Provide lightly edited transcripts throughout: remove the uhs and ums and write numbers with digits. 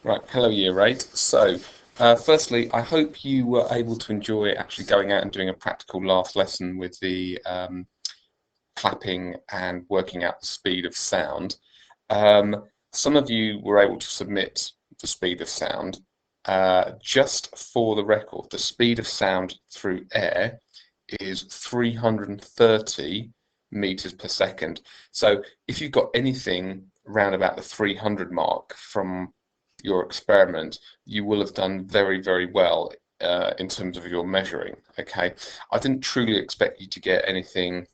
Right, hello Year 8. So, firstly, I hope you were able to enjoy actually going out and doing a practical last lesson with the clapping and working out the speed of sound. Some of you were able to submit the speed of sound. Just for the record, the speed of sound through air is 330 meters per second. So if you've got anything around about the 300 mark from your experiment, you will have done very, very well in terms of your measuring. Okay, I didn't truly expect you to get anything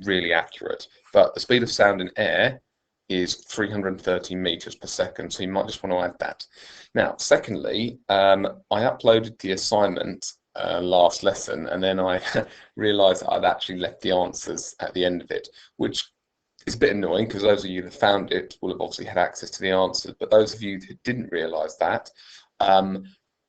really accurate, but the speed of sound in air is 330 meters per second, so you might just want to add that. Now, secondly, I uploaded the assignment last lesson, and then I realized I'd actually left the answers at the end of it, which is a bit annoying because those of you that found it will have obviously had access to the answers, but those of you who didn't realize that,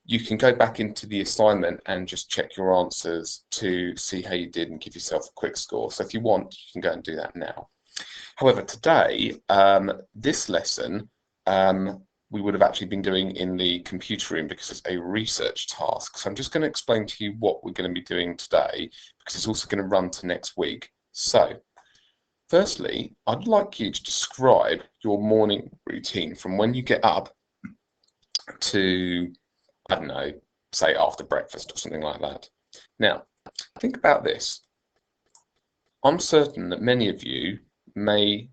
you can go back into the assignment and just check your answers to see how you did and give yourself a quick score. So if you want, you can go and do that now. However, today, this lesson, we would have actually been doing in the computer room because it's a research task. So I'm just going to explain to you what we're going to be doing today because it's also going to run to next week. So firstly, I'd like you to describe your morning routine from when you get up to, I don't know, say after breakfast or something like that. Now, think about this. I'm certain that many of you may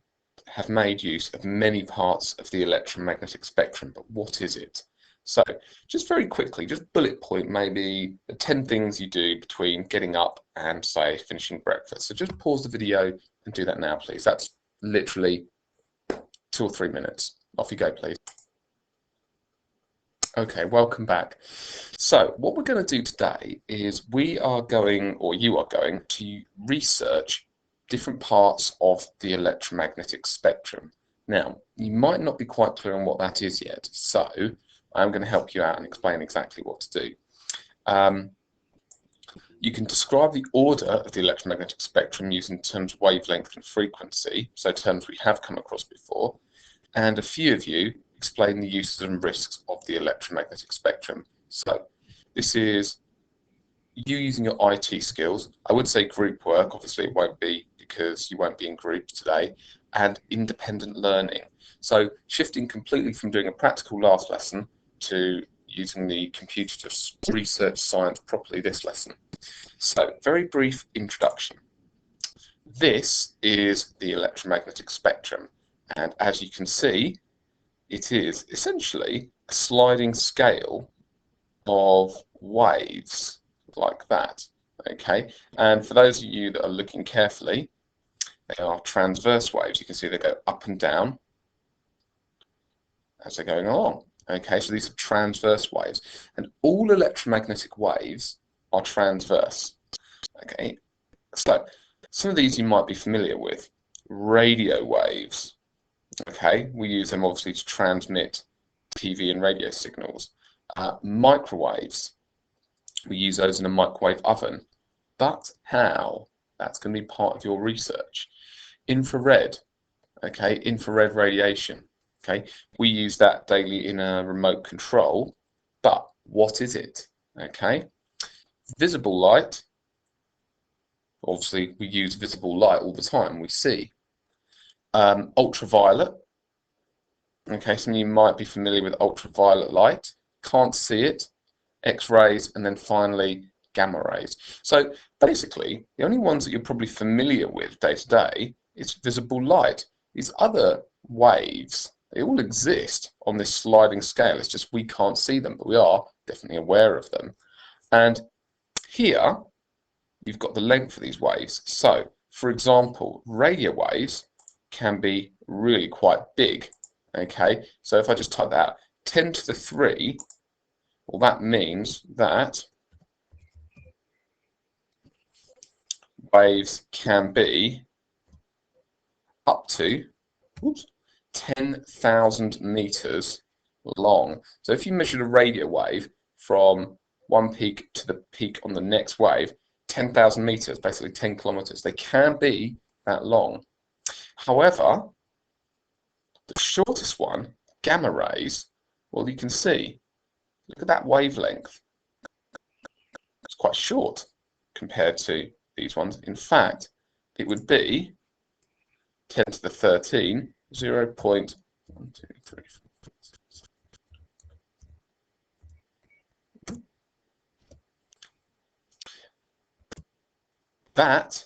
have made use of many parts of the electromagnetic spectrum, but what is it? So just very quickly, just bullet point maybe the 10 things you do between getting up and, say, finishing breakfast. So just pause the video and do that now, please. That's literally 2 or 3 minutes. Off you go, please. Okay, welcome back. So what we're going to do today is we are going, or you are going, to research different parts of the electromagnetic spectrum. Now, you might not be quite clear on what that is yet, so I'm going to help you out and explain exactly what to do. You can describe the order of the electromagnetic spectrum using terms wavelength and frequency, so terms we have come across before, and a few of you explain the uses and risks of the electromagnetic spectrum. So this is you using your IT skills. I would say group work, obviously it won't be because you won't be in groups today, and independent learning. So shifting completely from doing a practical last lesson to using the computer to research science properly this lesson. So very brief introduction. This is the electromagnetic spectrum, and as you can see, it is essentially a sliding scale of waves like that. Okay, and for those of you that are looking carefully, they are transverse waves. You can see they go up and down as they're going along. Okay, so these are transverse waves, and all electromagnetic waves are transverse. Okay, so some of these you might be familiar with. Radio waves. Okay, we use them obviously to transmit TV and radio signals. Microwaves, we use those in a microwave oven. But how? That's going to be part of your research. Infrared, okay, infrared radiation. Okay, we use that daily in a remote control, but what is it? Okay, visible light. Obviously, we use visible light all the time. We see. Ultraviolet. Okay, some of you might be familiar with ultraviolet light. Can't see it. X-rays, and then finally gamma rays. So basically, the only ones that you're probably familiar with day to day is visible light. These other waves, they all exist on this sliding scale. It's just we can't see them, but we are definitely aware of them. And here, you've got the length of these waves. So, for example, radio waves can be really quite big. Okay, so if I just type that out, 10 to the 3, well, that means that waves can be up to 10,000 meters long. So if you measured a radio wave from one peak to the peak on the next wave, 10,000 meters, basically 10 kilometers, they can be that long. However, the shortest one, gamma rays, Well, you can see, look at that wavelength. It's quite short compared to these ones. In fact, it would be 10 to the 13, 0.1, 2, 3, 4. That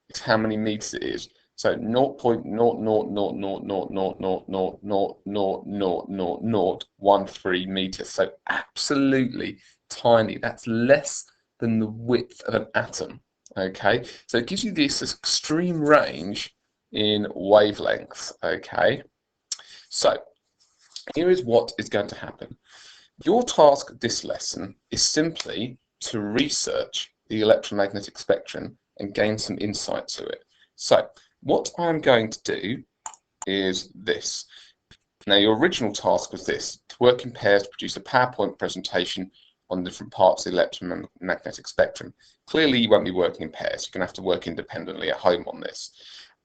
is how many meters it is. So 0.000000000000013 meters. So absolutely tiny. That's less than the width of an atom. Okay, so it gives you this extreme range in wavelengths. Okay, so here is what is going to happen. Your task this lesson is simply to research the electromagnetic spectrum and gain some insight to it. So what I'm going to do is this. Now your original task was this, to work in pairs to produce a PowerPoint presentation on different parts of the electromagnetic spectrum. Clearly you won't be working in pairs, you're going to have to work independently at home on this.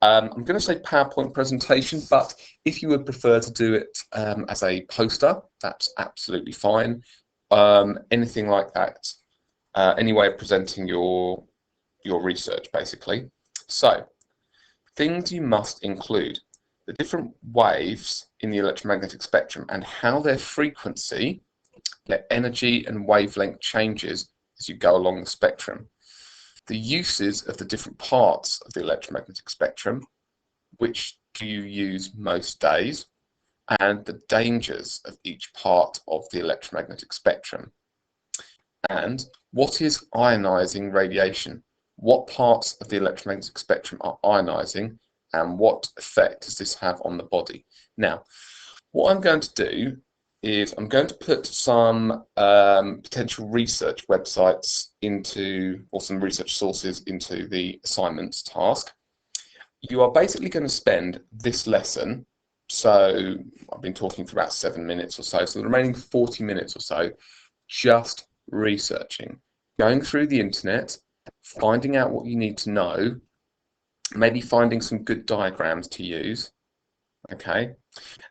I'm going to say PowerPoint presentation, but if you would prefer to do it as a poster, that's absolutely fine. Anything like that, any way of presenting your research, basically. So, things you must include: the different waves in the electromagnetic spectrum and how their frequency, their energy and wavelength changes as you go along the spectrum. The uses of the different parts of the electromagnetic spectrum, which do you use most days, and the dangers of each part of the electromagnetic spectrum. And what is ionizing radiation? What parts of the electromagnetic spectrum are ionizing, and what effect does this have on the body? Now, what I'm going to do is I'm going to put some potential research websites into, or some research sources into the assignments task. You are basically going to spend this lesson, so I've been talking for about 7 minutes or so, so the remaining 40 minutes or so, just researching, going through the internet, finding out what you need to know, maybe finding some good diagrams to use, okay?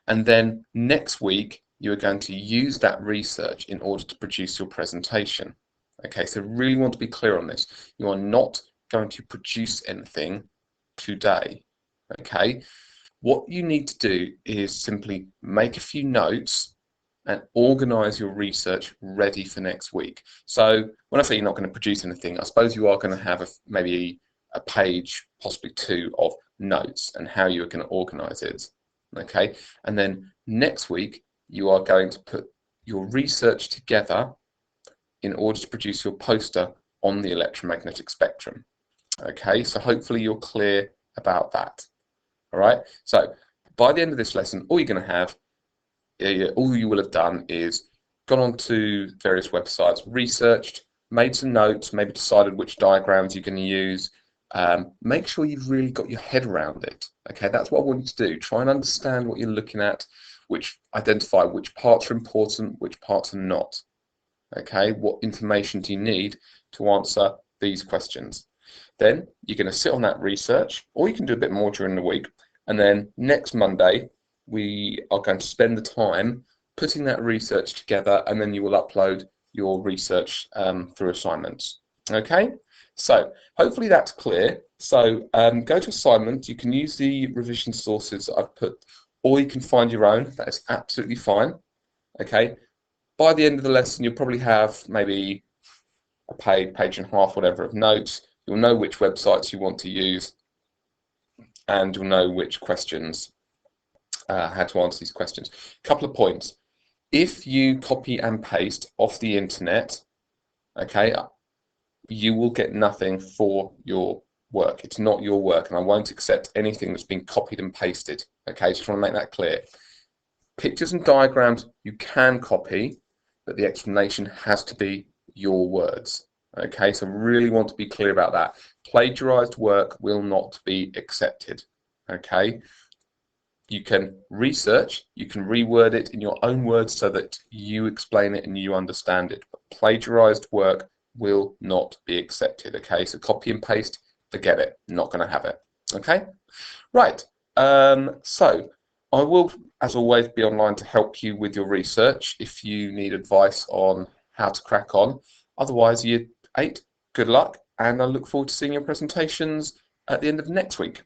And then next week, you are going to use that research in order to produce your presentation. Okay, so really want to be clear on this. You are not going to produce anything today. Okay, what you need to do is simply make a few notes and organize your research ready for next week. So when I say you're not going to produce anything, I suppose you are going to have maybe a page, possibly two, of notes and how you are going to organize it. Okay, and then next week you are going to put your research together in order to produce your poster on the electromagnetic spectrum. Okay, so hopefully you're clear about that. All right, so by the end of this lesson, all you're going to have, all you will have done is gone on to various websites, researched, made some notes, maybe decided which diagrams you're going to use. Make sure you've really got your head around it. Okay, that's what I want you to do. Try and understand what you're looking at, identify which parts are important, which parts are not. Okay, what information do you need to answer these questions? Then you're going to sit on that research, or you can do a bit more during the week. And then next Monday, we are going to spend the time putting that research together, and then you will upload your research through assignments. Okay, so hopefully that's clear. So go to assignments. You can use the revision sources that I've put, or you can find your own. That is absolutely fine. Okay, by the end of the lesson, you'll probably have maybe a page and a half, whatever, of notes. You'll know which websites you want to use, and you'll know which questions, how to answer these questions. A couple of points. If you copy and paste off the internet, okay, you will get nothing for your work. It's not your work, and I won't accept anything that's been copied and pasted. Okay, just want to make that clear. Pictures and diagrams you can copy, but the explanation has to be your words. Okay, so really want to be clear about that. Plagiarized work will not be accepted. Okay, you can research, you can reword it in your own words so that you explain it and you understand it. But plagiarized work will not be accepted. Okay, so copy and paste, forget it, not going to have it. Okay, right. So I will, as always, be online to help you with your research if you need advice on how to crack on. Otherwise, year 8, good luck, and I look forward to seeing your presentations at the end of next week.